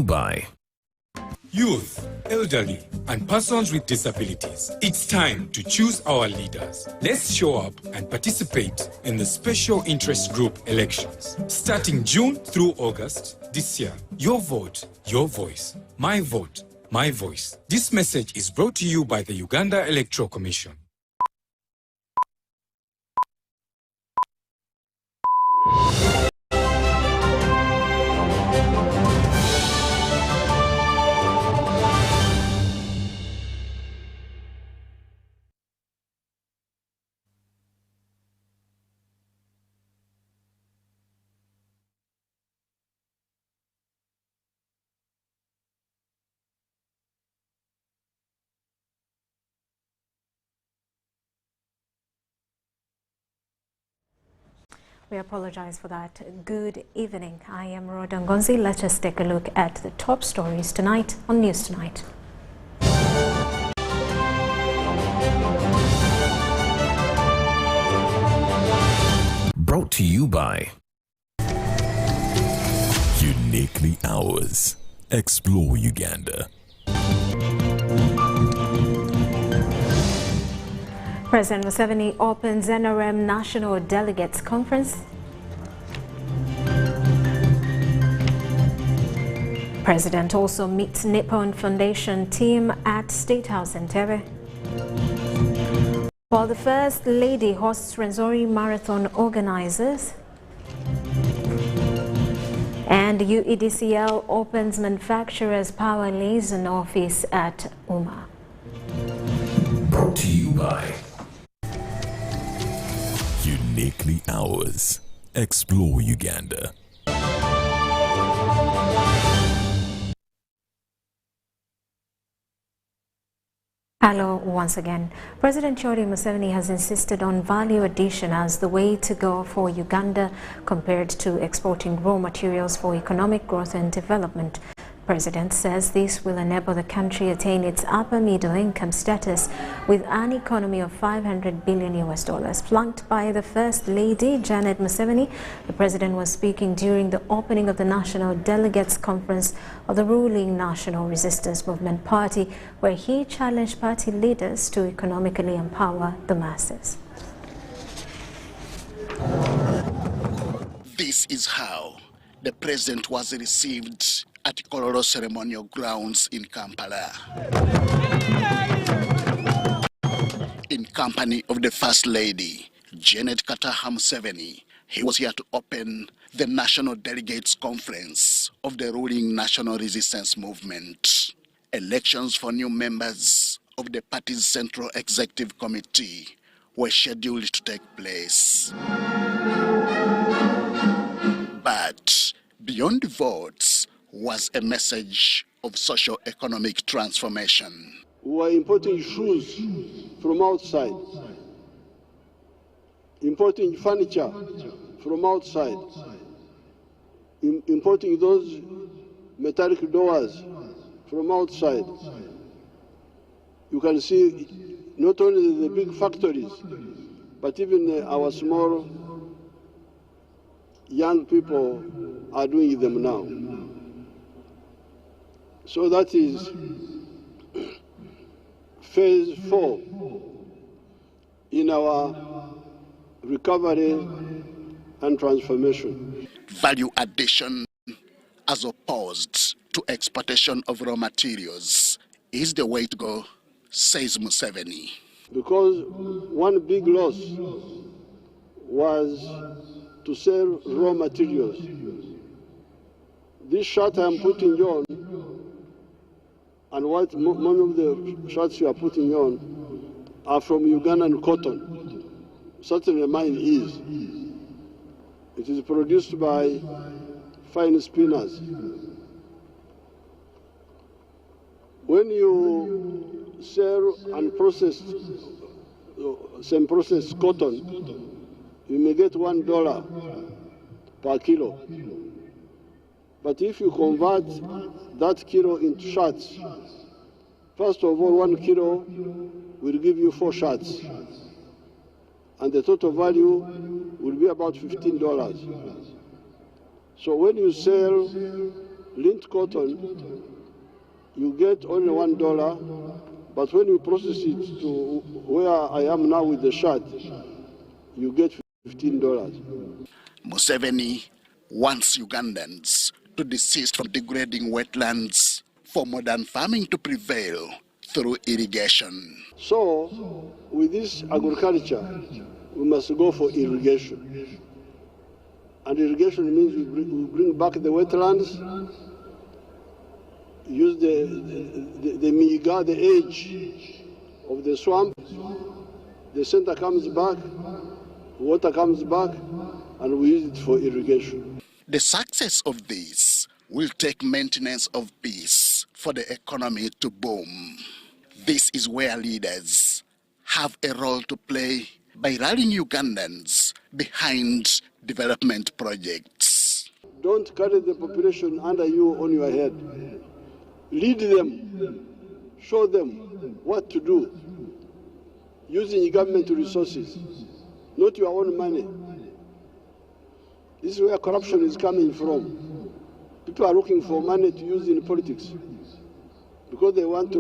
By youth, elderly, and persons with disabilities. It's time to choose our leaders. Let's show up and participate in the Special Interest Group elections. Starting June through August this year. Your vote, your voice. My vote, my voice. This message is brought to you by the Uganda Electoral Commission. We apologize for that. Good evening. I am Rhoda Ngonzi. Let us take a look at the top stories tonight on News Tonight. Brought to you by Uniquely Ours. Explore Uganda. President Museveni opens NRM National Delegates Conference. President also meets Nippon Foundation team at State House in Entebbe. While the First Lady hosts Rwenzori Marathon organizers. And UEDCL opens Manufacturers Power Liaison Office at UMA. Brought to you by Uniquely Ours. Explore Uganda. Hello once again. President Yoweri Museveni has insisted on value addition as the way to go for Uganda compared to exporting raw materials for economic growth and development. The President says this will enable the country attain its upper middle income status with an economy of $500 billion. Flanked by the First Lady, Janet Museveni, the President was speaking during the opening of the National Delegates Conference of the ruling National Resistance Movement Party, where he challenged party leaders to economically empower the masses. This is how the President was received at Kololo ceremonial grounds in Kampala. In company of the First Lady, Janet Museveni, he was here to open the National Delegates Conference of the ruling National Resistance Movement. Elections for new members of the party's Central Executive Committee were scheduled to take place. But beyond the votes was a message of socio-economic transformation. We are importing shoes from outside, importing furniture from outside, importing those metallic doors from outside. You can see not only the big factories, but even our small young people are doing them now. So that is phase 4 in our recovery and transformation. Value addition as opposed to exportation of raw materials is the way to go, says Museveni. Because one big loss was to sell raw materials. This shirt I'm putting on, and what one of the shirts you are putting on, are from Ugandan cotton. Certainly mine is. It is produced by fine spinners. When you sell unprocessed, semi-processed cotton, you may get $1 per kilo. But if you convert that kilo into shirts, first of all, 1 kilo will give you 4 shirts. And the total value will be about $15. So when you sell lint cotton, you get only $1, but when you process it to where I am now with the shirt, you get $15. Museveni wants Ugandans to desist from degrading wetlands for modern farming to prevail through irrigation. So, with this agriculture, we must go for irrigation. And irrigation means we bring back the wetlands, use the miga, the edge of the swamp, the center comes back, water comes back, and we use it for irrigation. The success of this will take maintenance of peace for the economy to boom. This is where leaders have a role to play by rallying Ugandans behind development projects. Don't carry the population under you on your head. Lead them, show them what to do, using government resources, not your own money. This is where corruption is coming from. People are looking for money to use in politics because they want to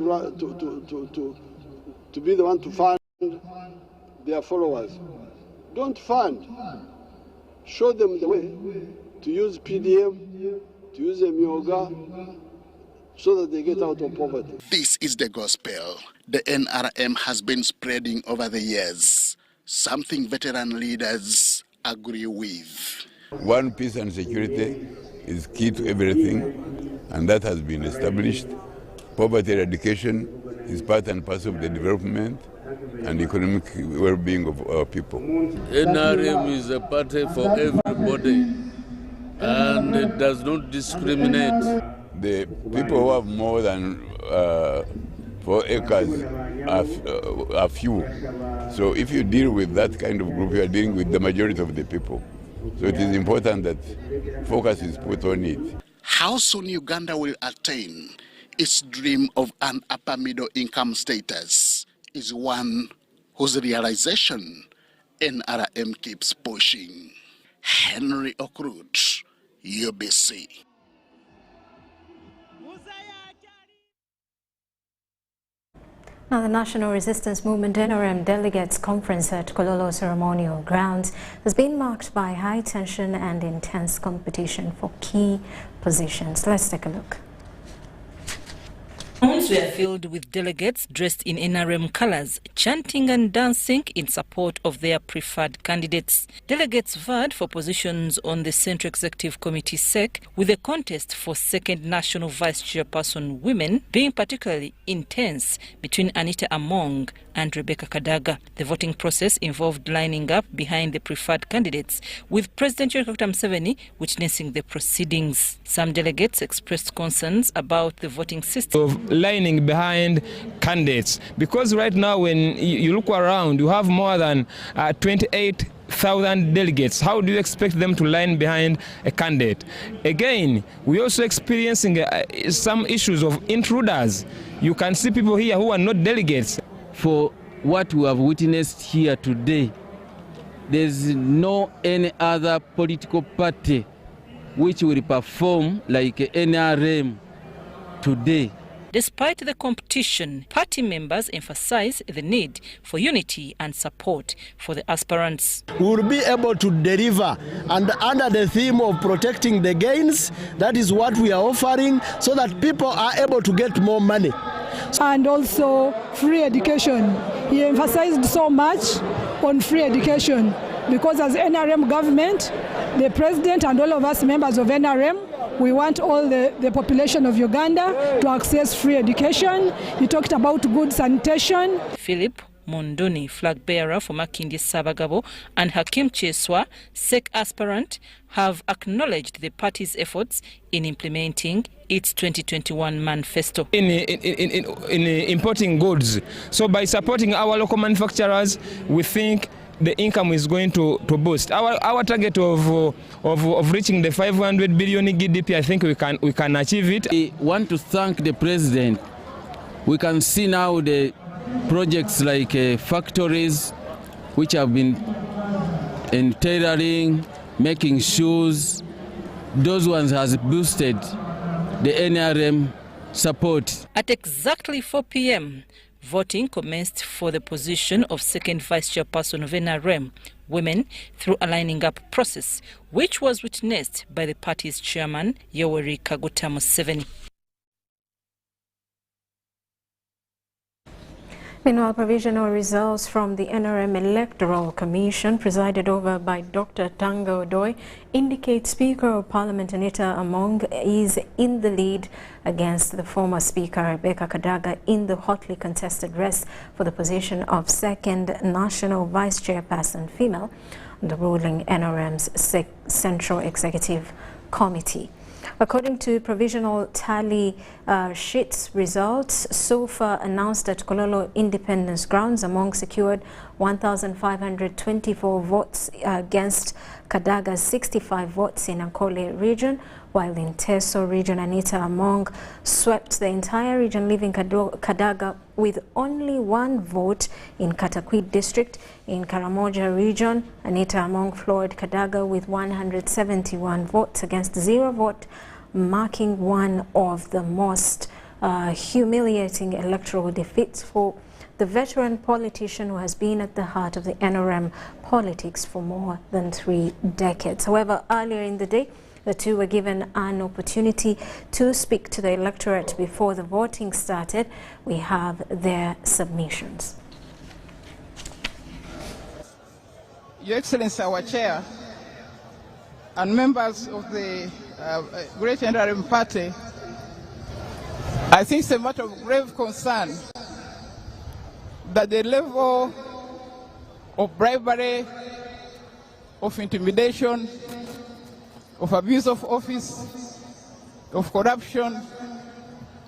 be the one to fund their followers. Don't fund. Show them the way to use PDM, to use Myoga, so that they get out of poverty. This is the gospel the NRM has been spreading over the years, something veteran leaders agree with. One, peace and security is key to everything, and that has been established. Poverty eradication is part and parcel of the development and economic well-being of our people. NRM is a party for everybody, and it does not discriminate. The people who have more than 4 acres are few. So if you deal with that kind of group, you are dealing with the majority of the people. So it is important that focus is put on it. How soon Uganda will attain its dream of an upper middle income status is one whose realization NRM keeps pushing. Henry Okrut, UBC. Now, the National Resistance Movement NRM Delegates Conference at Kololo Ceremonial Grounds has been marked by high tension and intense competition for key positions. Let's take a look. Grounds were filled with delegates dressed in NRM colours, chanting and dancing in support of their preferred candidates. Delegates vyed for positions on the Central Executive Committee SEC, with a contest for second National Vice Chairperson women being particularly intense between Anita Among and Rebecca Kadaga. The voting process involved lining up behind the preferred candidates, with President Yoweri Museveni witnessing the proceedings. Some delegates expressed concerns about the voting system. Of lining behind candidates, because right now when you look around, you have more than 28,000 delegates. How do you expect them to line behind a candidate? Again, we're also experiencing some issues of intruders. You can see people here who are not delegates. For what we have witnessed here today, there's no any other political party which will perform like NRM today. Despite the competition, party members emphasize the need for unity and support for the aspirants. We will be able to deliver, and under the theme of protecting the gains, that is what we are offering, so that people are able to get more money. And also free education. He emphasized so much on free education because as NRM government, the president and all of us members of NRM, we want all the population of Uganda to access free education. He talked about good sanitation. Philip Mondoni, flag bearer for Makindi Sabagabo, and Hakim Cheswa, SEC aspirant, have acknowledged the party's efforts in implementing its 2021 manifesto. In importing goods. So by supporting our local manufacturers, we think the income is going to boost. Our target of reaching the 500 billion GDP, I think we can achieve it. We want to thank the president. We can see now the projects like factories which have been in tailoring, making shoes. Those ones has boosted the NRM support. At exactly 4 p.m, voting commenced for the position of second vice chairperson of NRM Women through a lining up process, which was witnessed by the party's chairman, Yoweri Kaguta Museveni. Meanwhile, provisional results from the NRM Electoral Commission, presided over by Dr. Tanga Odoi, indicate Speaker of Parliament Anita Among is in the lead against the former Speaker Rebecca Kadaga in the hotly contested race for the position of second National Vice Chairperson female on the ruling NRM's Central Executive Committee. According to provisional tally sheets results, so far announced at Kololo Independence Grounds, Among secured 1,524 votes against Kadaga's 65 votes in Ankole region, while in Teso region, Anita Among swept the entire region, leaving Kadaga with only 1 vote in Katakwit district. In Karamoja region, Anita Among floored Kadaga with 171 votes against 0 vote, marking one of the most humiliating electoral defeats for the veteran politician who has been at the heart of the NRM politics for more than 3 decades. However, earlier in the day, the two were given an opportunity to speak to the electorate before the voting started. We have their submissions. Your Excellency, our Chair, and members of the Great NRM Party, I think it's a matter of grave concern that the level of bribery, of intimidation, of abuse of office, of corruption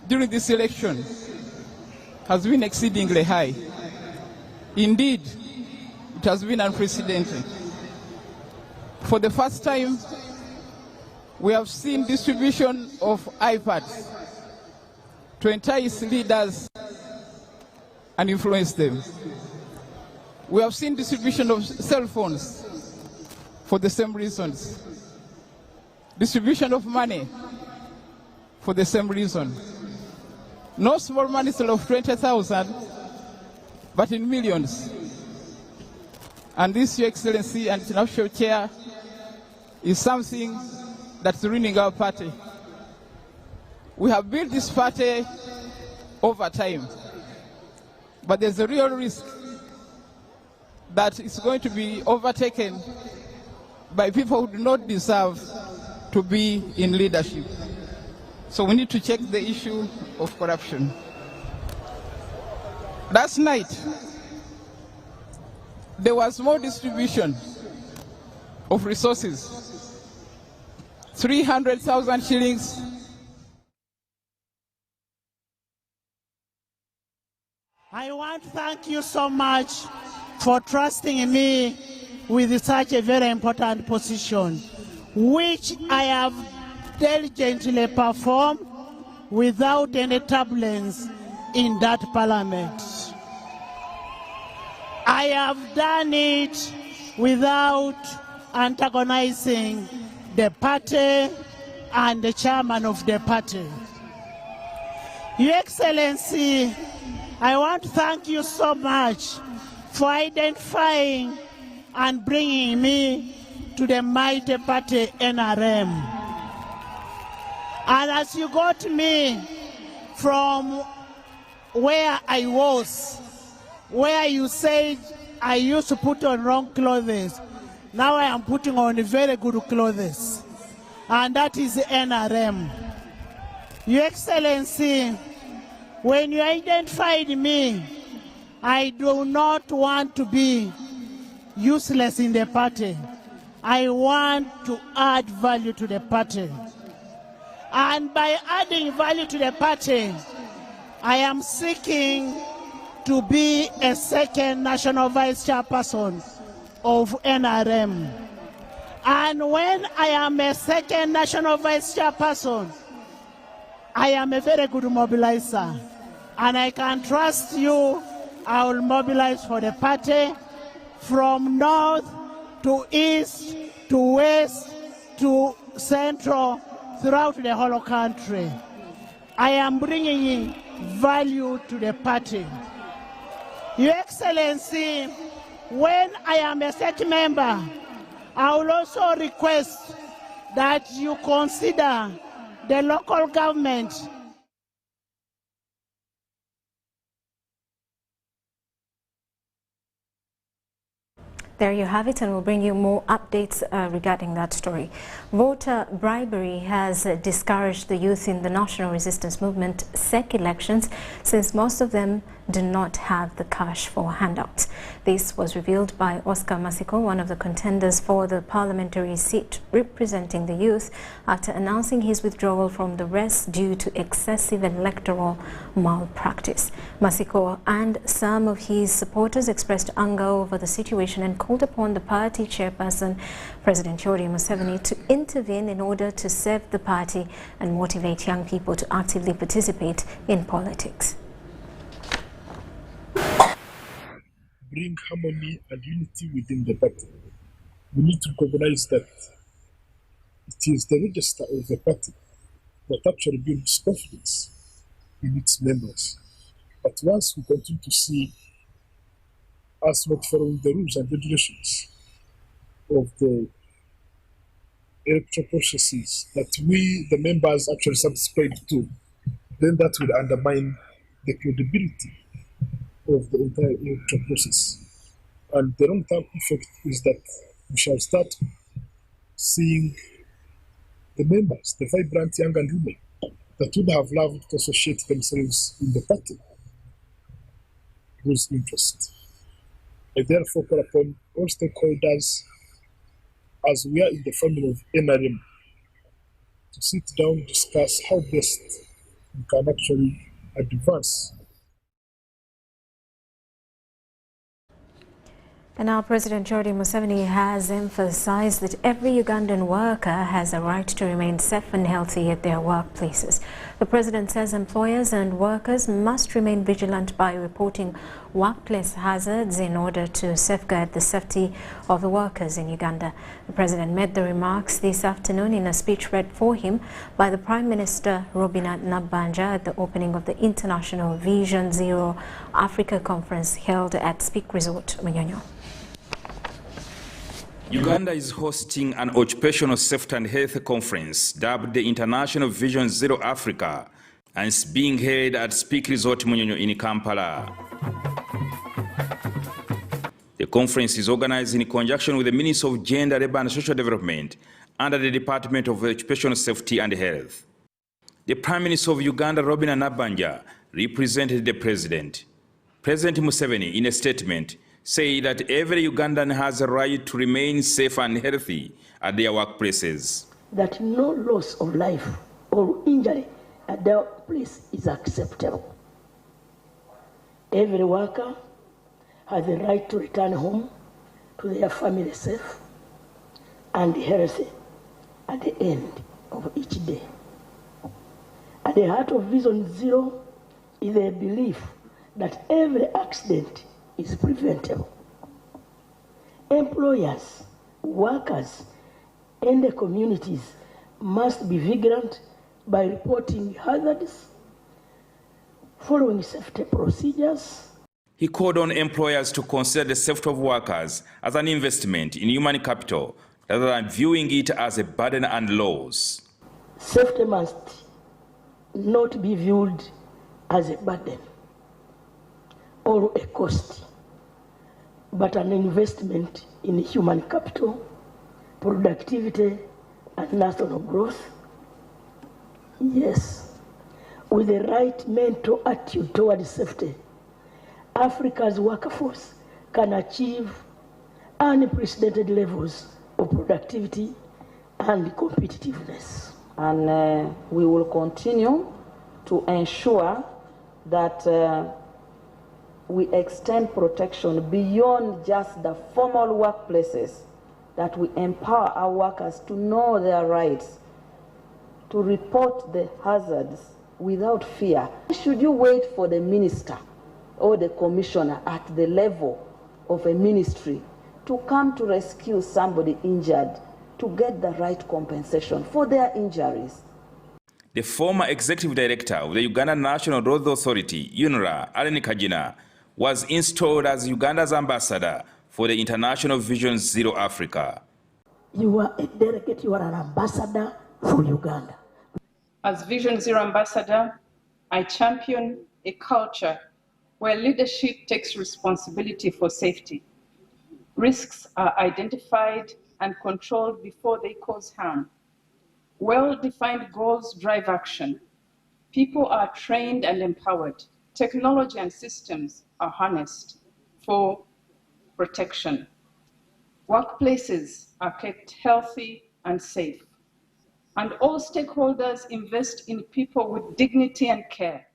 during this election has been exceedingly high. Indeed, it has been unprecedented. For the first time, we have seen distribution of iPads to entice leaders and influence them. We have seen distribution of cell phones for the same reasons. Distribution of money for the same reason. No small money still of 20,000, but in millions. And this, Your Excellency and International Chair, is something that's ruining our party. We have built this party over time, but there's a real risk that it's going to be overtaken by people who do not deserve to be in leadership. So we need to check the issue of corruption. Last night, there was more distribution of resources. 300,000 shillings. I want to thank you so much for trusting me with such a very important position, which I have diligently performed without any turbulence in that parliament. I have done it without antagonizing the party and the chairman of the party. Your Excellency, I want to thank you so much for identifying and bringing me to the mighty party NRM. And as you got me from where I was, where you said I used to put on wrong clothes, now I am putting on very good clothes. And that is the NRM. Your Excellency, when you identified me, I do not want to be useless in the party. I want to add value to the party. And by adding value to the party, I am seeking to be a second national vice chairperson of NRM. And when I am a second national vice chairperson, I am a very good mobilizer. And I can trust you, I will mobilize for the party from north to east to west to central throughout the whole country. I am bringing value to the party. Your Excellency, when I am a state member, I will also request that you consider the local government. There you have it, and we'll bring you more updates regarding that story. Voter bribery has discouraged the youth in the National Resistance Movement SEC elections, since most of them do not have the cash for handouts. This was revealed by Oscar Masiko, one of the contenders for the parliamentary seat representing the youth, after announcing his withdrawal from the race due to excessive electoral malpractice. Masiko and some of his supporters expressed anger over the situation and called upon the party chairperson, President Yoweri Museveni, to intervene in order to save the party and motivate young people to actively participate in politics. Bring harmony and unity within the party. We need to recognize that it is the register of the party that actually builds confidence in its members. But once we continue to see us not following the rules and regulations of the electoral processes that we, the members, actually subscribe to, then that will undermine the credibility of the entire electoral process. And the long-term effect is that we shall start seeing the members, the vibrant young and women, that would have loved to associate themselves in the party, lose interest. I therefore call upon all stakeholders, as we are in the family of NRM, to sit down, discuss how best we can actually advance. And now President Yoweri Museveni has emphasized that every Ugandan worker has a right to remain safe and healthy at their workplaces. The president says employers and workers must remain vigilant by reporting workplace hazards in order to safeguard the safety of the workers in Uganda. The president made the remarks this afternoon in a speech read for him by the Prime Minister Rhoda Ngonzi at the opening of the International Vision Zero Africa Conference held at Speak Resort, Munyonyo. Uganda is hosting an occupational safety and health conference dubbed the International Vision Zero Africa, and it's being held at Speak Resort Munyonyo in Kampala. The conference is organized in conjunction with the Ministry of Gender, Labour and Social Development under the Department of Occupational Safety and Health. The Prime Minister of Uganda, Rhoda Ngonzi, represented the President. President Museveni, in a statement, say that every Ugandan has a right to remain safe and healthy at their workplaces. That no loss of life or injury at their place is acceptable. Every worker has the right to return home to their family safe and healthy at the end of each day. At the heart of Vision Zero is a belief that every accident is preventable. Employers, workers, and the communities must be vigilant by reporting hazards, following safety procedures. He called on employers to consider the safety of workers as an investment in human capital rather than viewing it as a burden and loss. Safety must not be viewed as a burden or a cost, but an investment in human capital, productivity, and national growth. Yes, with the right mental attitude towards safety, Africa's workforce can achieve unprecedented levels of productivity and competitiveness. And we will continue to ensure that we extend protection beyond just the formal workplaces, that we empower our workers to know their rights, to report the hazards without fear. Should you wait for the minister or the commissioner at the level of a ministry to come to rescue somebody injured to get the right compensation for their injuries? The former executive director of the Uganda National Road Authority, UNRA, Allen Kajina, was installed as Uganda's ambassador for the International Vision Zero Africa. You are a delegate, you are an ambassador for Uganda. As Vision Zero ambassador, I champion a culture where leadership takes responsibility for safety. Risks are identified and controlled before they cause harm. Well-defined goals drive action. People are trained and empowered. Technology and systems are harnessed for protection. Workplaces are kept healthy and safe. And all stakeholders invest in people with dignity and care.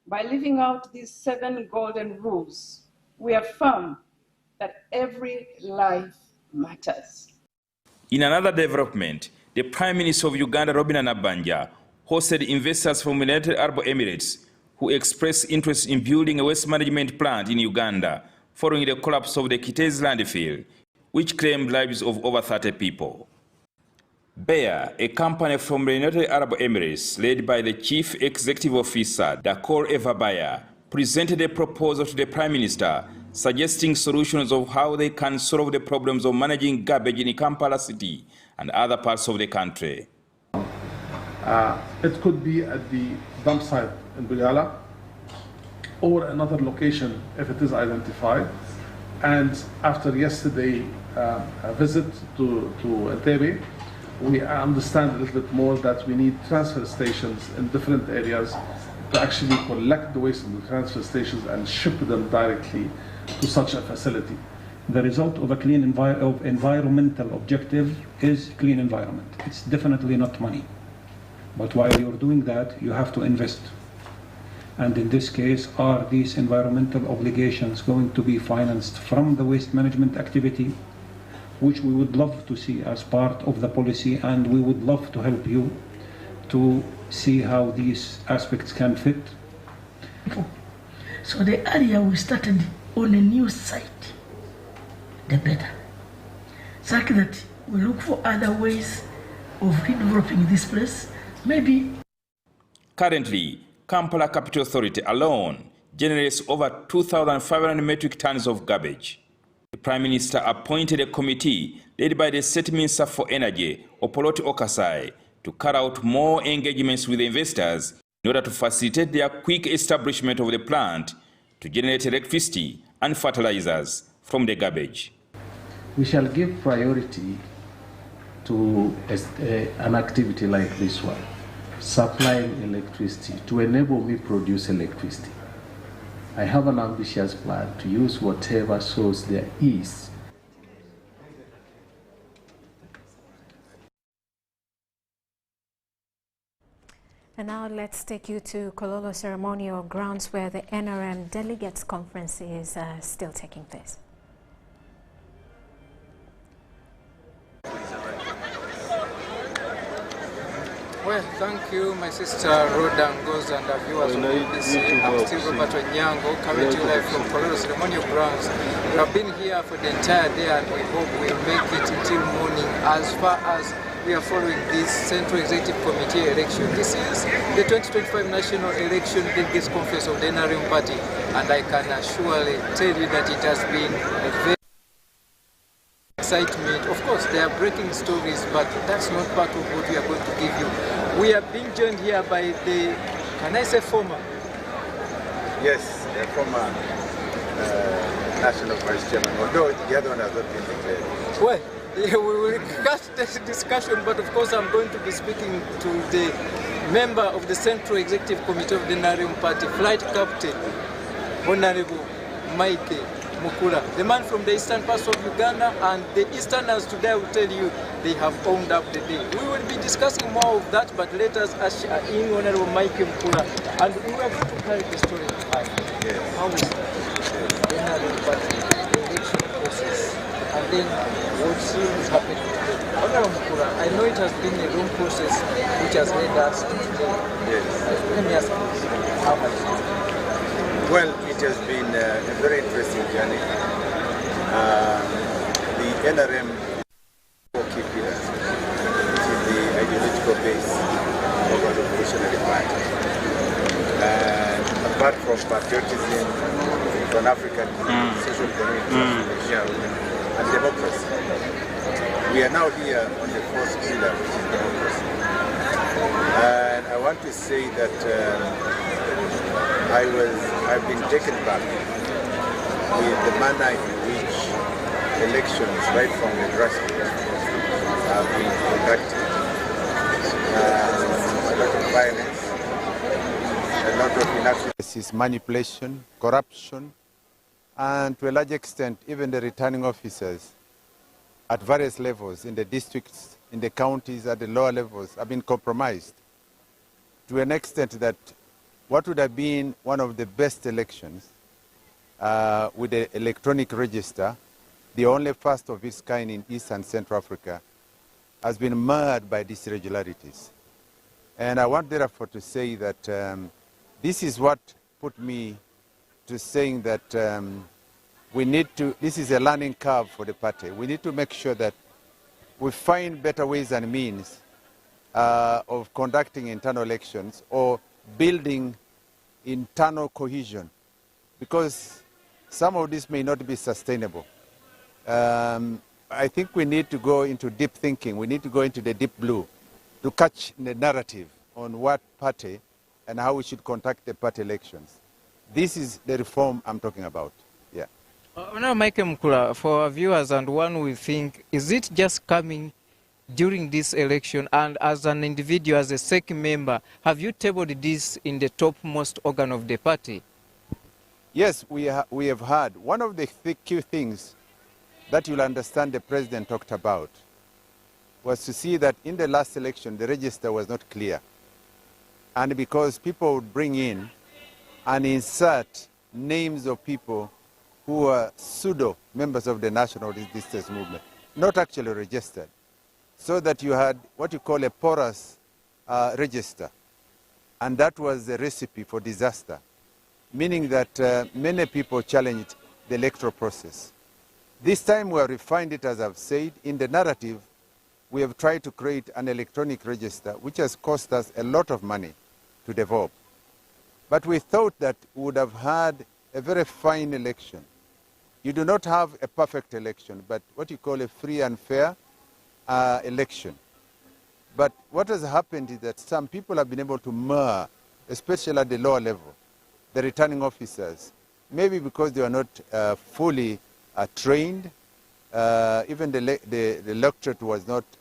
By living out these 7 golden rules, we affirm that every life matters. In another development, the Prime Minister of Uganda, Rhoda Ngonzi, hosted investors from the United Arab Emirates who expressed interest in building a waste management plant in Uganda following the collapse of the Kitezi landfill, which claimed lives of over 30 people. Bayer, a company from the United Arab Emirates led by the Chief Executive Officer, Dakor Eva Bayer, presented a proposal to the Prime Minister suggesting solutions of how they can solve the problems of managing garbage in Kampala City and other parts of the country. It could be at the dump site in Bugala or another location if it is identified. And after yesterday a visit to Entebbe, we understand a little bit more that we need transfer stations in different areas to actually collect the waste in the transfer stations and ship them directly to such a facility. The result of a clean environmental objective is clean environment. It's definitely not money. But while you're doing that, you have to invest. And in this case, are these environmental obligations going to be financed from the waste management activity, which we would love to see as part of the policy, and we would love to help you to see how these aspects can fit. So the earlier we started on a new site, the better. Such that we look for other ways of redeveloping this place, maybe. Currently, Kampala Capital Authority alone generates over 2,500 metric tons of garbage. The Prime Minister appointed a committee led by the State Minister for Energy, Opoloti Okasai, to carry out more engagements with the investors in order to facilitate their quick establishment of the plant to generate electricity and fertilizers from the garbage. We shall give priority to an activity like this one, supplying electricity to enable me produce electricity. I have an ambitious plan to use whatever source there is. And now let's take you to Kololo ceremonial grounds where the NRM Delegates Conference is still taking place. Well, thank you, my sister Rhoda Ngonzi and our viewers of BBC. I'm still Robert Onyango, coming to you live from Kololo ceremonial grounds. We have been here for the entire day and we hope we'll make it until morning as far as we are following this Central Executive Committee election. This is the 2025 National Election Delegates Conference of the NRM Party, and I can surely tell you that it has been a very excitement. Of course, there are breaking stories, but that's not part of what we are going to give you. We are being joined here by the, can I say former? Yes, the former National Vice Chairman, although the other one has not been declared. Well, yeah, we will discuss this discussion, but of course I'm going to be speaking to the member of the Central Executive Committee of the NRM Party, Flight Captain, Honorable Mike Mukula, the man from the eastern parts of Uganda, and the Easterners today will tell you they have owned up the day. We will be discussing more of that, but let us usher in Honorable Mike Mukula, and we are going to carry the story. Yes. How is the NRM Party, the election process? And then what is happening today. Honorable Mukula, I know it has been a long process which has led us to today. Yes. Let me ask you, how much? Well, it has been a very interesting journey. The NRM for key pillars, which is the ideological base of our apart from patriotism, Pan-African social community, and democracy. We are now here on the fourth pillar, which is democracy. And I want to say that I've been taken back with the manner in which elections, right from the grassroots, have been conducted. A lot of violence, a lot of inaction. This is manipulation, corruption, and to a large extent, even the returning officers at various levels in the districts, in the counties, at the lower levels, have been compromised to an extent that what would have been one of the best elections with the electronic register, the only first of its kind in East and Central Africa, has been marred by these irregularities. And I want therefore to say that this is what put me to saying that we need to, this is a learning curve for the party. We need to make sure that we find better ways and means of conducting internal elections or building internal cohesion, because some of this may not be sustainable. I think we need to go into deep thinking. We need to go into the deep blue to catch the narrative on what party and how we should conduct the party elections. This is the reform I'm talking about. Yeah. Now, Michael Mukula, for our viewers and one will think, is it just coming during this election, and as an individual, as a SEC member, have you tabled this in the topmost organ of the party? Yes, we have had. One of the key things that you'll understand the president talked about was to see that in the last election, the register was not clear. And because people would bring in and insert names of people who were pseudo members of the national resistance movement, not actually registered, so that you had what you call a porous register. And that was the recipe for disaster, meaning that many people challenged the electoral process. This time we have refined it, as I've said. In the narrative, we have tried to create an electronic register, which has cost us a lot of money to develop. But we thought that we would have had a very fine election. You do not have a perfect election, but what you call a free and fair election. But what has happened is that some people have been able to mar, especially at the lower level, the returning officers, maybe because they are not fully trained. Even the electorate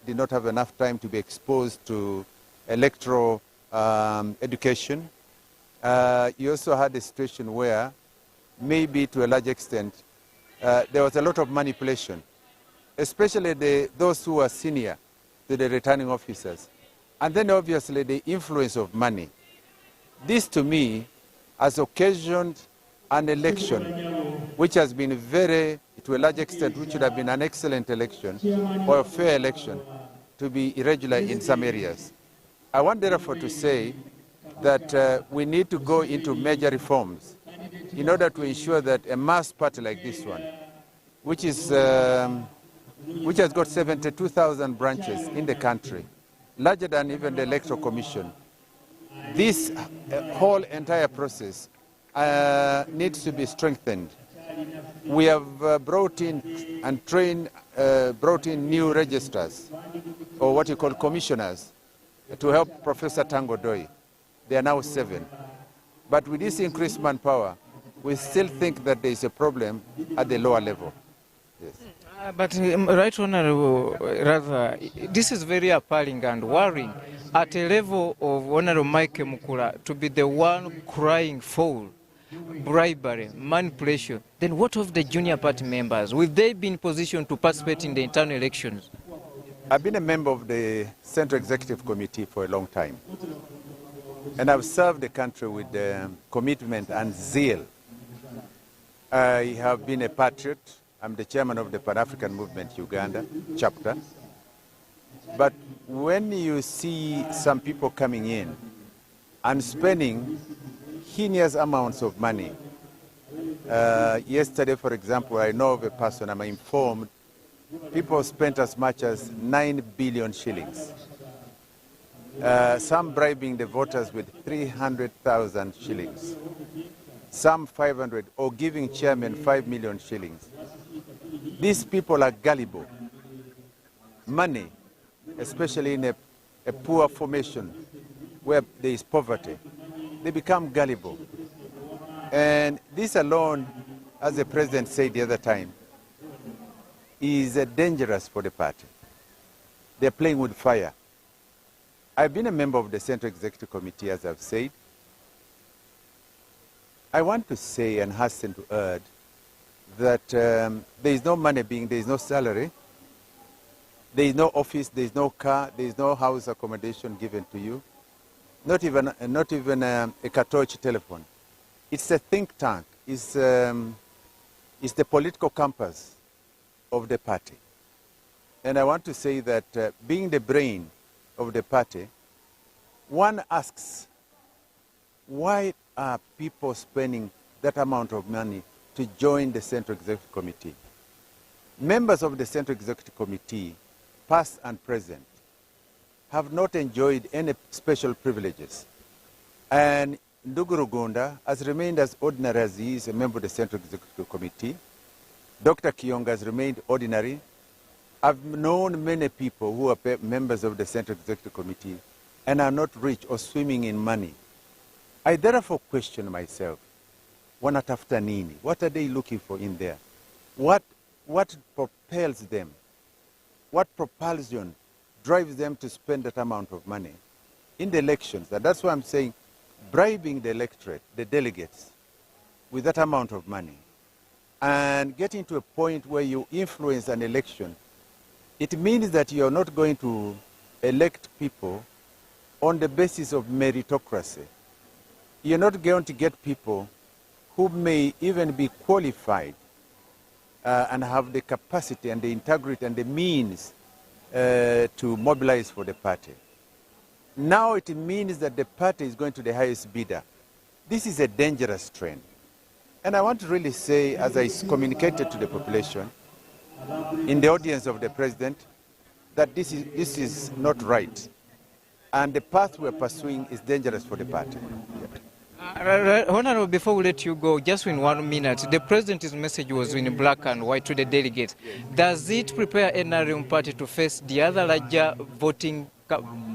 did not have enough time to be exposed to electoral education. You also had a situation where maybe to a large extent there was a lot of manipulation, especially those who are senior to the returning officers. And then obviously the influence of money. This to me has occasioned an election which has been very, to a large extent, which would have been an excellent election or a fair election, to be irregular in some areas. I want therefore to say that we need to go into major reforms in order to ensure that a mass party like this one, which has got 72,000 branches in the country, larger than even the Electoral Commission, this whole entire process needs to be strengthened. We have brought in and trained, brought in new registrars, or what you call commissioners, to help Professor Tango Doi. They are now 7. But with this increased manpower, we still think that there is a problem at the lower level. Yes. But Right Honourable, rather, this is very appalling and worrying. At a level of Honourable Mike Mukula to be the one crying foul, bribery, manipulation, then what of the junior party members? Will they be in position to participate in the internal elections? I've been a member of the Central Executive Committee for a long time, and I've served the country with commitment and zeal. I have been a patriot. I'm the chairman of the Pan-African Movement Uganda chapter. But when you see some people coming in and spending heinous amounts of money, yesterday, for example, I know of a person, I'm informed, people spent as much as 9 billion shillings. some bribing the voters with 300,000 shillings, some 500, or giving chairman 5 million shillings. These people are gullible. Money, especially in a poor formation where there is poverty, they become gullible. And this alone, as the president said the other time, is dangerous for the party. They're playing with fire. I've been a member of the Central Executive Committee, as I've said. I want to say and hasten to add that there is no money there is no salary, there is no office, there is no car, there is no house accommodation given to you, not even a cartouche telephone. It's a think tank. It's the political compass of the party. And I want to say that being the brain of the party, one asks, why are people spending that amount of money to join the Central Executive Committee? Members of the Central Executive Committee, past and present, have not enjoyed any special privileges. And Ndugu Rugunda has remained as ordinary as he is a member of the Central Executive Committee. Dr. Kiyonga has remained ordinary. I've known many people who are members of the Central Executive Committee and are not rich or swimming in money. I therefore question myself, wanatafuta nini? What are they looking for in there? What propels them? What propulsion drives them to spend that amount of money in the elections? And that's why I'm saying bribing the electorate, the delegates, with that amount of money and getting to a point where you influence an election, it means that you're not going to elect people on the basis of meritocracy. You're not going to get people who may even be qualified and have the capacity and the integrity and the means to mobilize for the party. Now it means that the party is going to the highest bidder. This is a dangerous trend. And I want to really say, as I communicated to the population, in the audience of the president, that this is not right. And the path we're pursuing is dangerous for the party. Honorable, before we let you go, just in 1 minute, the president's message was in black and white to the delegates. Does it prepare NRM party to face the other larger voting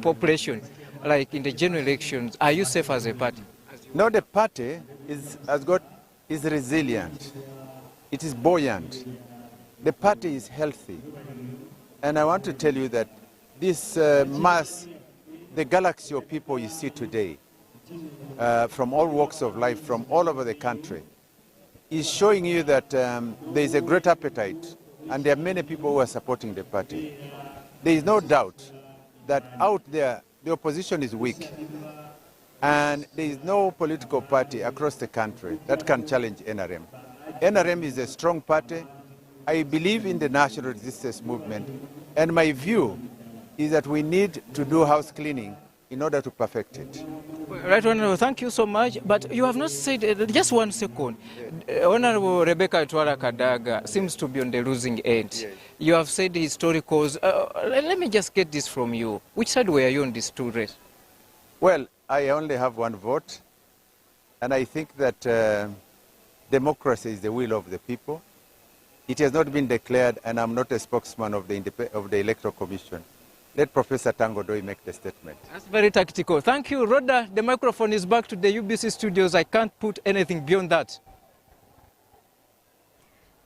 population, like in the general elections? Are you safe as a party? No, the party is resilient. It is buoyant. The party is healthy. And I want to tell you that this the galaxy of people you see today, from all walks of life, from all over the country, is showing you that there is a great appetite and there are many people who are supporting the party. There is no doubt that out there the opposition is weak and there is no political party across the country that can challenge NRM. NRM is a strong party. I believe in the national resistance movement, and my view is that we need to do house cleaning in order to perfect it. Right, Honorable, thank you so much. But you have not said, just 1 second, Honorable Rebecca Twala Kadaga seems to be on the losing end. Yes. You have said historicals. Let me just get this from you. Which side were you on this two race? Well, I only have one vote, and I think that democracy is the will of the people. It has not been declared, and I'm not a spokesman of the Electoral Commission. Let Professor Tango Doi make the statement. That's very tactical. Thank you, Rhoda. The microphone is back to the UBC studios. I can't put anything beyond that.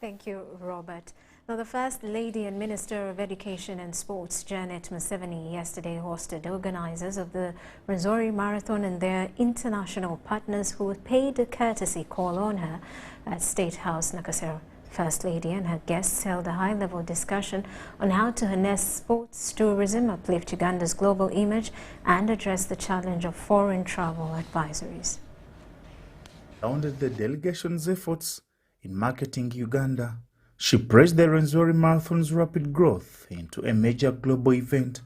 Thank you, Robert. Now, the First Lady and Minister of Education and Sports, Janet Museveni, yesterday hosted organizers of the Rwenzori Marathon and their international partners who paid a courtesy call on her at State House, Nakasero. First Lady and her guests held a high-level discussion on how to harness sports tourism, uplift Uganda's global image, and address the challenge of foreign travel advisories. Rounded the delegation's efforts in marketing Uganda, she praised the Rwenzori Marathon's rapid growth into a major global event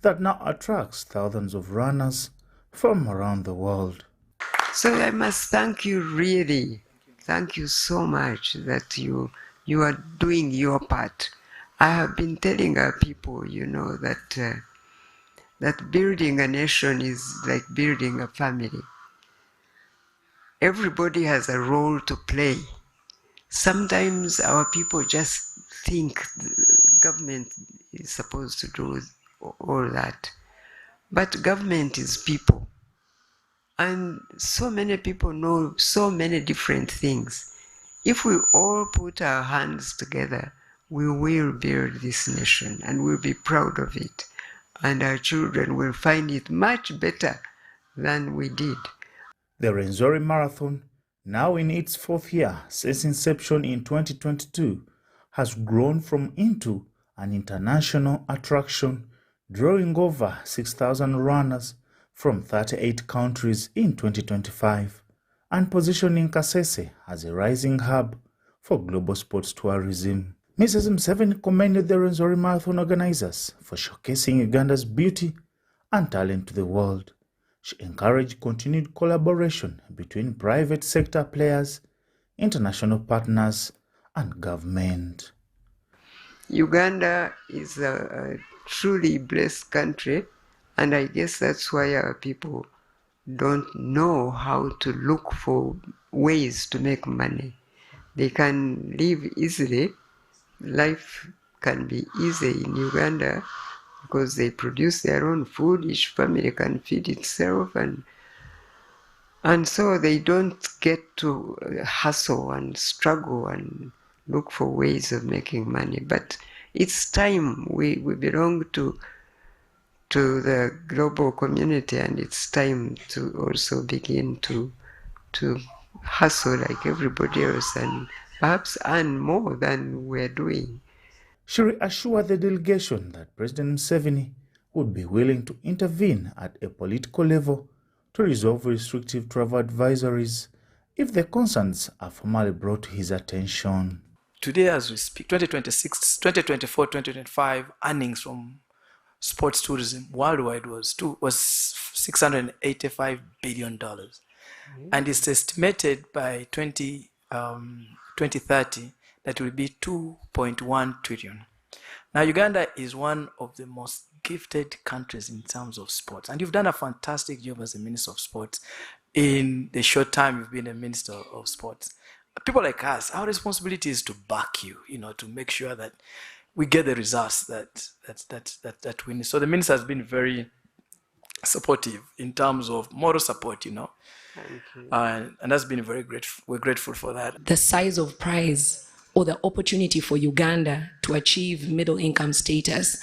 that now attracts thousands of runners from around the world. So I must thank you, really. Thank you so much that you are doing your part. I have been telling our people, that that building a nation is like building a family. Everybody has a role to play. Sometimes our people just think the government is supposed to do all that. But government is people. And so many people know so many different things. If we all put our hands together, we will build this nation and we'll be proud of it. And our children will find it much better than we did. The Rwenzori Marathon, now in its 4th year since inception in 2022, has grown into an international attraction, drawing over 6,000 runners from 38 countries in 2025, and positioning Kasese as a rising hub for global sports tourism. Mrs. Museveni commended the Rwenzori Marathon organizers for showcasing Uganda's beauty and talent to the world. She encouraged continued collaboration between private sector players, international partners, and government. Uganda is a truly blessed country, and I guess that's why our people don't know how to look for ways to make money. They can live easily. Life can be easy in Uganda because they produce their own food. Each family can feed itself, and so they don't get to hustle and struggle and look for ways of making money. But it's time. We belong to the global community, and it's time to also begin to hustle like everybody else and perhaps earn more than we're doing. She reassured the delegation that President Museveni would be willing to intervene at a political level to resolve restrictive travel advisories if the concerns are formally brought to his attention. Today, as we speak, 2026, 2024, 2025 earnings from sports tourism worldwide was $685 billion. And it's estimated by 2030 that will be 2.1 trillion. Now, Uganda is one of the most gifted countries in terms of sports. And you've done a fantastic job as a Minister of Sports in the short time you've been a Minister of Sports. People like us, our responsibility is to back you, to make sure that we get the results that we need. So the Minister has been very supportive in terms of moral support, Thank you. And that's been very grateful. We're grateful for that. The size of prize or the opportunity for Uganda to achieve middle income status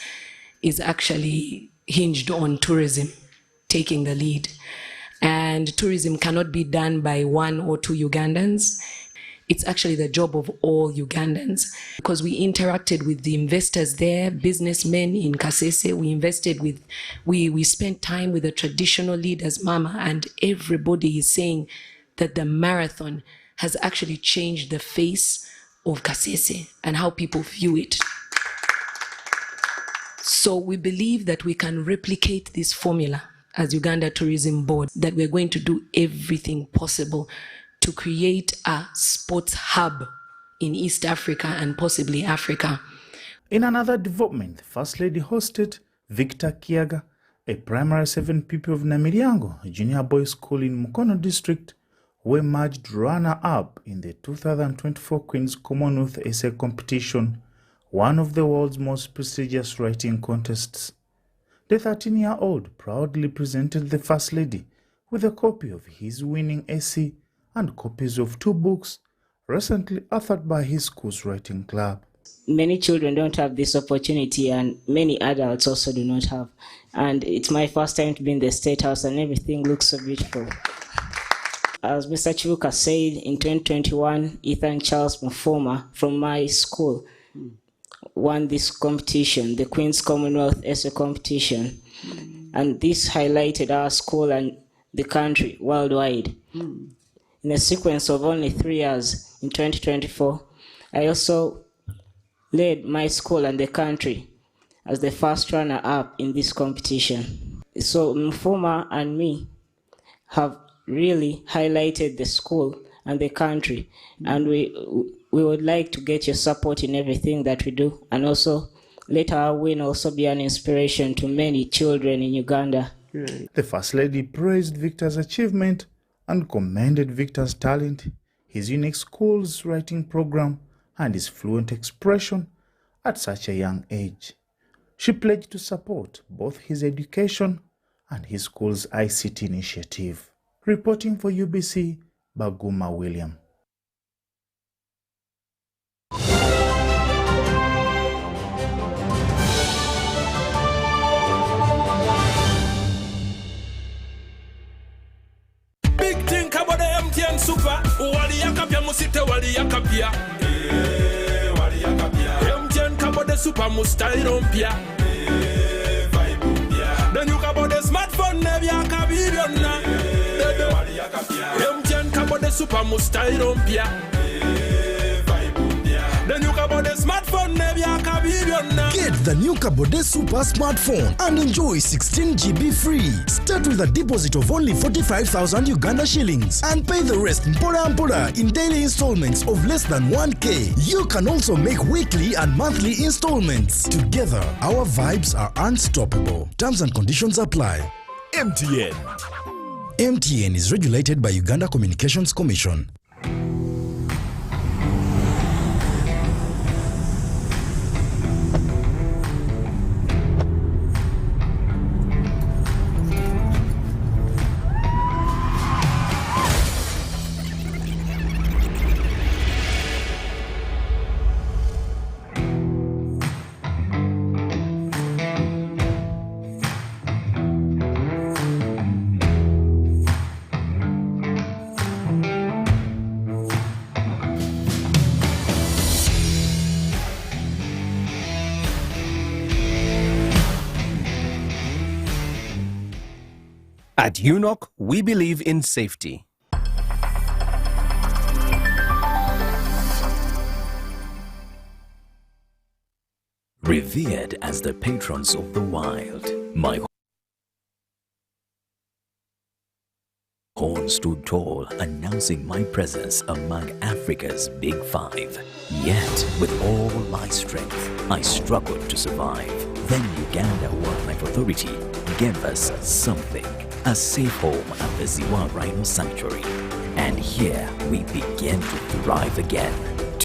is actually hinged on tourism taking the lead. And tourism cannot be done by 1 or 2 Ugandans. It's actually the job of all Ugandans, because we interacted with the investors there, businessmen in Kasese. We spent time with the traditional leaders, Mama, and everybody is saying that the marathon has actually changed the face of Kasese and how people view it. So we believe that we can replicate this formula as Uganda Tourism Board, that we're going to do everything possible to create a sports hub in East Africa and possibly Africa. In another development, the First Lady hosted Victor Kiaga, a primary 7 pupil of Namiryango Junior Boys School in Mukono District, who emerged runner-up in the 2024 Queen's Commonwealth Essay Competition, one of the world's most prestigious writing contests. The 13-year-old proudly presented the First Lady with a copy of his winning essay and copies of 2 books recently authored by his school's writing club. Many children don't have this opportunity, and many adults also do not have. And it's my first time to be in the State House, and everything looks so beautiful. As Mr. Chibuka said, in 2021, Ethan Charles Mufoma from my school won this competition, the Queen's Commonwealth Essay Competition. And this highlighted our school and the country worldwide. In a sequence of only 3 years, in 2024, I also led my school and the country as the first runner-up in this competition. So Mufoma and me have really highlighted the school and the country, and we would like to get your support in everything that we do, and also let our win also be an inspiration to many children in Uganda. The First Lady praised Victor's achievement and commended Victor's talent, his unique schools writing program, and his fluent expression at such a young age. She pledged to support both his education and his school's ICT initiative. Reporting for UBC, Baguma William. Big think about the MTN Super. Wali yakapia musite wali yakapia. Wali yakapia. MTN kabo de super mustyle rompia. Then you kabo de smartphone nebi yakabibiona. Wali yakapia. MTN kabo de super mustyle rompia. Then you kabo de smartphone nebi yakabibiona. Get the new Kabode Super smartphone and enjoy 16 GB free. Start with a deposit of only 45,000 Uganda shillings and pay the rest mpora in daily installments of less than 1K. You can also make weekly and monthly installments. Together, our vibes are unstoppable. Terms and conditions apply. MTN. MTN is regulated by Uganda Communications Commission. At UNOC, we believe in safety. Revered as the patrons of the wild, my horn stood tall, announcing my presence among Africa's Big Five. Yet, with all my strength, I struggled to survive. Then Uganda Wildlife Authority gave us something. A safe home at the Ziwa Rhino Sanctuary. And here we begin to thrive again.